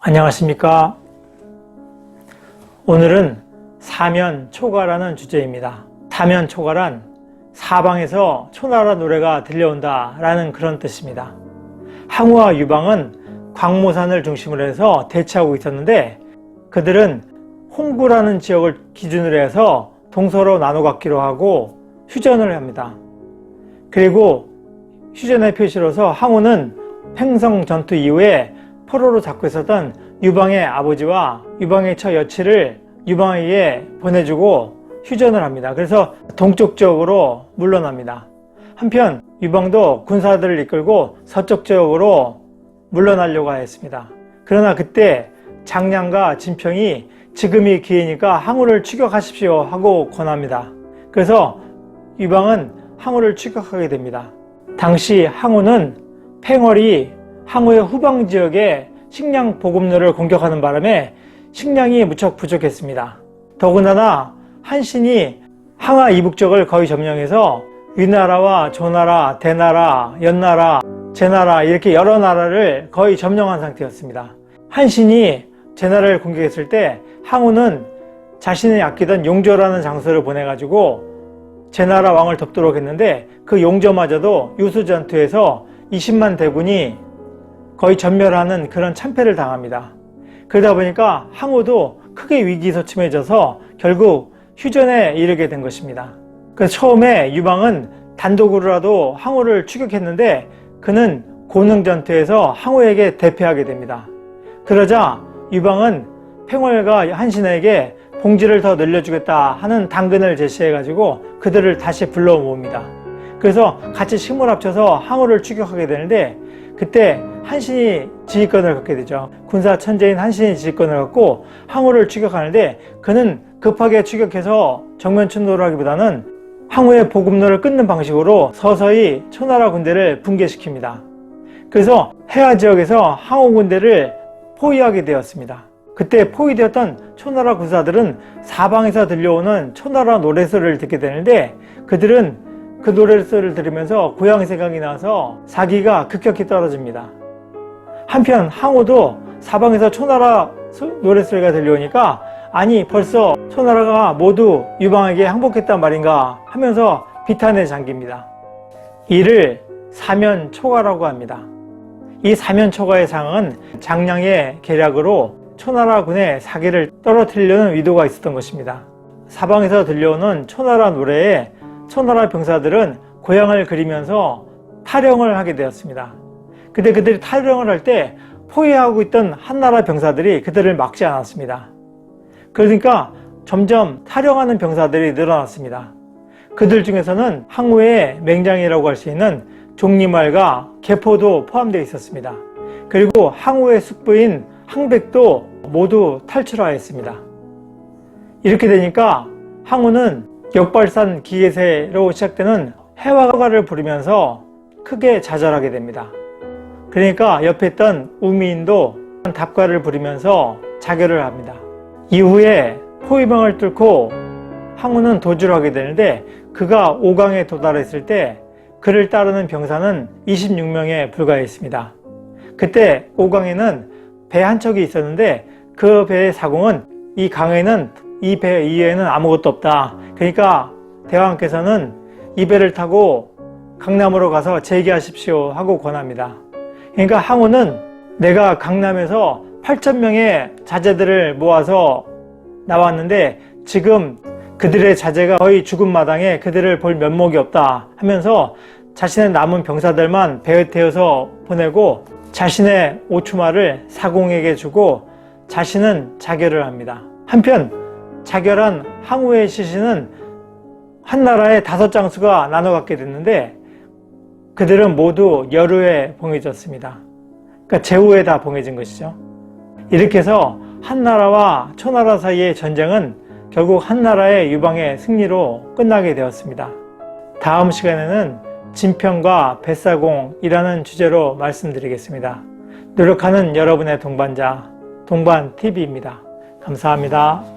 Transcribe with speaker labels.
Speaker 1: 안녕하십니까. 오늘은 사면초가라는 주제입니다. 사면초가란 사방에서 초나라 노래가 들려온다 라는 그런 뜻입니다. 항우와 유방은 광모산을 중심으로 해서 대치하고 있었는데 그들은 홍구라는 지역을 기준으로 해서 동서로 나눠 갖기로 하고 휴전을 합니다. 그리고 휴전의 표시로서 항우는 팽성 전투 이후에 포로로 잡고 있었던 유방의 아버지와 유방의 처 여치를 유방에게 보내주고 휴전을 합니다. 그래서 동쪽 지역으로 물러납니다. 한편 유방도 군사들을 이끌고 서쪽 지역으로 물러나려고 하였습니다. 그러나 그때 장량과 진평이 지금이 기회니까 항우를 추격하십시오 하고 권합니다. 그래서 유방은 항우를 추격하게 됩니다. 당시 항우는 팽월이 항우의 후방 지역에 식량 보급로를 공격하는 바람에 식량이 무척 부족했습니다. 더군다나 한신이 항하 이북적을 거의 점령해서 위나라와 조나라, 대나라, 연나라, 제나라 이렇게 여러 나라를 거의 점령한 상태였습니다. 한신이 제나라를 공격했을 때 항우는 자신이 아끼던 용조라는 장소를 보내가지고 제나라 왕을 덮도록 했는데 그 용조마저도 유수전투에서 20만 대군이 거의 전멸하는 그런 참패를 당합니다. 그러다 보니까 항우도 크게 위기소침해져서 결국 휴전에 이르게 된 것입니다. 그래서 처음에 유방은 단독으로라도 항우를 추격했는데 그는 고능전투에서 항우에게 대패하게 됩니다. 그러자 유방은 팽월과 한신에게 봉지를 더 늘려주겠다 하는 당근을 제시해가지고 그들을 다시 불러 모읍니다. 그래서 같이 힘을 합쳐서 항우를 추격하게 되는데 그때 한신이 지휘권을 갖게 되죠. 군사 천재인 한신이 지휘권을 갖고 항우를 추격하는데 그는 급하게 추격해서 정면 충돌을 하기보다는 항우의 보급로를 끊는 방식으로 서서히 초나라 군대를 붕괴시킵니다. 그래서 해화 지역에서 항우 군대를 포위하게 되었습니다. 그때 포위되었던 초나라 군사들은 사방에서 들려오는 초나라 노래소리를 듣게 되는데 그들은 그 노래소리를 들으면서 고향 생각이 나서 사기가 급격히 떨어집니다. 한편 항우도 사방에서 초나라 노래소리가 들려오니까 아니 벌써 초나라가 모두 유방에게 항복했단 말인가 하면서 비탄에 잠깁니다. 이를 사면초가라고 합니다. 이 사면초가의 상황은 장량의 계략으로 초나라군의 사기를 떨어뜨리려는 의도가 있었던 것입니다. 사방에서 들려오는 초나라 노래에 초나라 병사들은 고향을 그리면서 탈영을 하게 되었습니다. 근데 그들이 탈영을 할 때 포위하고 있던 한나라 병사들이 그들을 막지 않았습니다. 그러니까 점점 탈영하는 병사들이 늘어났습니다. 그들 중에서는 항우의 맹장이라고 할 수 있는 종리말과 개포도 포함되어 있었습니다. 그리고 항우의 숙부인 항백도 모두 탈출하였습니다. 이렇게 되니까 항우는 역발산 기계세로 시작되는 해화가를 부르면서 크게 좌절하게 됩니다. 그러니까 옆에 있던 우미인도 답가를 부르면서 자결을 합니다. 이후에 포위망을 뚫고 항우는 도주를 하게 되는데 그가 오강에 도달했을 때 그를 따르는 병사는 26명에 불과했습니다. 그때 오강에는 배 한 척이 있었는데 그 배의 사공은 이 강에는 이 배 이외에는 아무것도 없다. 그러니까 대왕께서는 이 배를 타고 강남으로 가서 재기하십시오 하고 권합니다. 그러니까 항우는 내가 강남에서 8,000명의 자제들을 모아서 나왔는데 지금 그들의 자제가 거의 죽은 마당에 그들을 볼 면목이 없다 하면서 자신의 남은 병사들만 배에 태워서 보내고 자신의 오추마를 사공에게 주고 자신은 자결을 합니다. 한편 자결한 항우의 시신은 한나라의 5장수가 나눠 갖게 됐는데 그들은 모두 여루에 봉해졌습니다. 그러니까 제후에 다 봉해진 것이죠. 이렇게 해서 한나라와 초나라 사이의 전쟁은 결국 한나라의 유방의 승리로 끝나게 되었습니다. 다음 시간에는 진평과 뱃사공이라는 주제로 말씀드리겠습니다. 노력하는 여러분의 동반자 동반TV입니다. 감사합니다.